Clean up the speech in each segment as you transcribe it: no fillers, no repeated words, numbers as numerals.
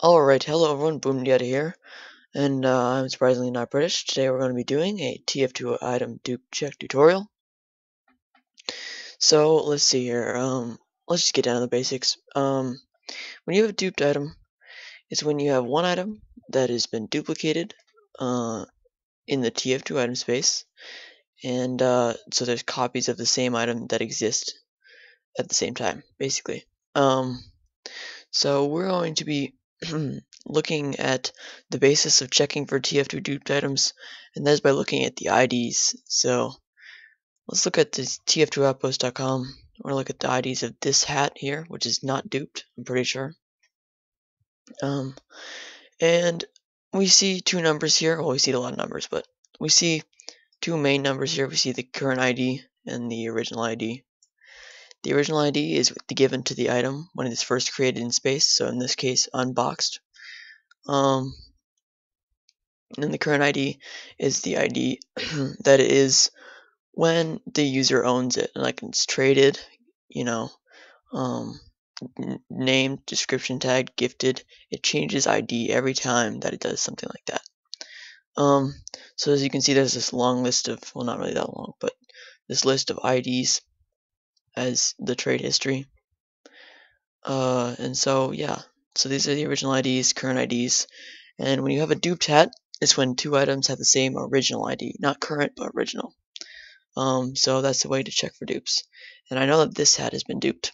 Alright, hello everyone, Boomdiata here, and I'm surprisingly not British. Today we're going to be doing a TF2 item dupe check tutorial. So, let's see here, let's just get down to the basics. When you have a duped item, it's when you have one item that has been duplicated, in the TF2 item space, and, so there's copies of the same item that exist at the same time, basically. So we're going to be looking at the basis of checking for TF2 duped items, and that is by looking at the IDs. So let's look at this TF2outpost.com. We're going to look at the IDs of this hat here, which is not duped, I'm pretty sure. And we see two numbers here. Well, we see a lot of numbers, but we see two main numbers here. We see the current ID and the original ID. The original ID is given to the item when it is first created in space, so in this case, unboxed. And the current ID is the ID that is when the user owns it, like it's traded, you know, name, description tag, gifted. It changes ID every time that it does something like that. So as you can see, there's this long list of, well, not really that long, but this list of IDs as the trade history. And so yeah, so these are the original IDs, current IDs, and when you have a duped hat, it's when two items have the same original ID, not current but original. So that's the way to check for dupes. And I know that this hat has been duped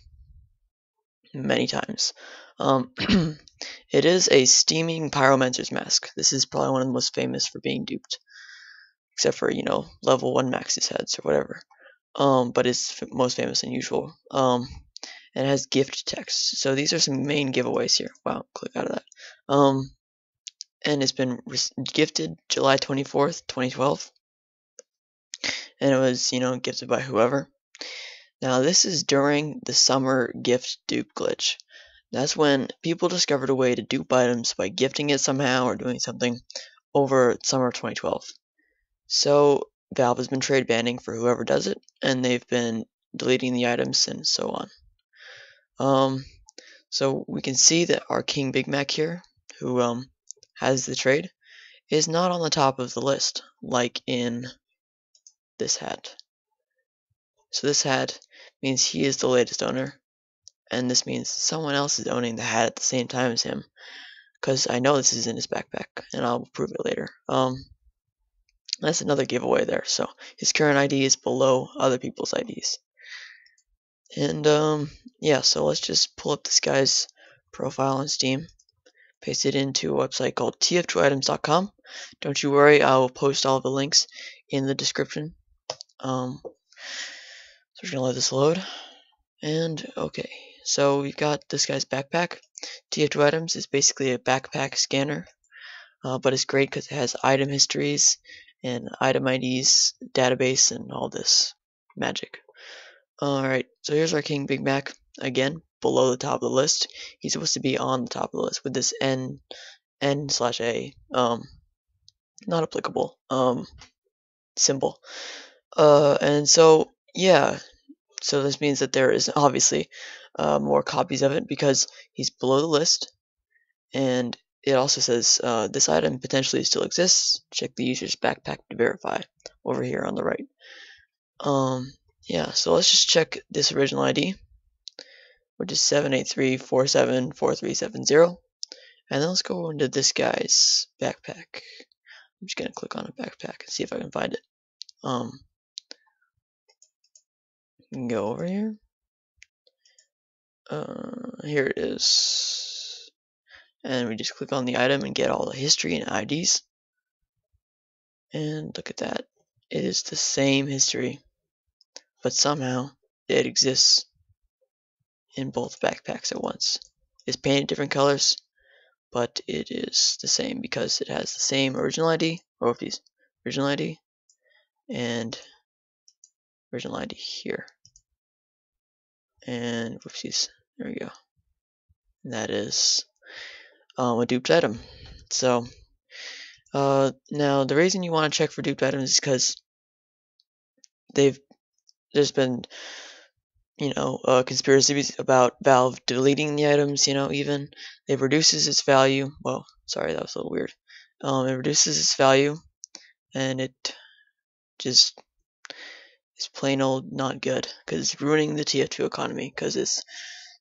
many times. It is a steaming pyromancer's mask. This is probably one of the most famous for being duped, except for, you know, level 1 max's heads or whatever. But it's most famous and usual. And it has gift text. So these are some main giveaways here. Wow, click out of that. And it's been gifted July 24th, 2012. And it was, you know, gifted by whoever. Now this is during the summer gift dupe glitch. That's when people discovered a way to dupe items by gifting it somehow or doing something over summer 2012. So Valve has been trade banning for whoever does it, and they've been deleting the items and so on. So we can see that our King Big Mac here, who has the trade, is not on the top of the list, like in this hat. So this hat means he is the latest owner, and this means someone else is owning the hat at the same time as him, because I know this is in his backpack, and I'll prove it later. That's another giveaway there. So his current ID is below other people's IDs. And yeah, so let's just pull up this guy's profile on Steam, paste it into a website called TF2items.com. Don't you worry, I will post all the links in the description. So we're gonna let this load. And okay, so we've got this guy's backpack. TF2 items is basically a backpack scanner, but it's great because it has item histories and item IDs, database, and all this magic. Alright, so here's our King Big Mac, again, below the top of the list. He's supposed to be on the top of the list with this N/A, not applicable, symbol. And so, yeah, so this means that there is obviously more copies of it because he's below the list, and it also says this item potentially still exists. Check the user's backpack to verify over here on the right. Yeah, so let's just check this original ID, which is 783474370, and then let's go into this guy's backpack. I'm just gonna click on a backpack and see if I can find it. You can go over here. Here it is, and we just click on the item and get all the history and IDs. And look at that, it is the same history, but somehow it exists in both backpacks at once. It's painted different colors, but it is the same because it has the same original ID, or these original ID, and original ID here. And whoopsies, there we go. And that is a duped item. So now the reason you want to check for duped items is because there's been conspiracies about Valve deleting the items, even. It reduces its value. Well, sorry, that was a little weird. It reduces its value, and it just is plain old not good, because it's ruining the TF2 economy, because it's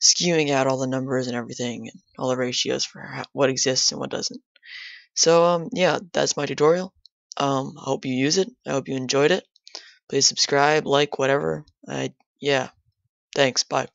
skewing out all the numbers and everything, and all the ratios for what exists and what doesn't. So, yeah, that's my tutorial. I hope you use it. I hope you enjoyed it. Please subscribe, like, whatever. Yeah. Thanks. Bye.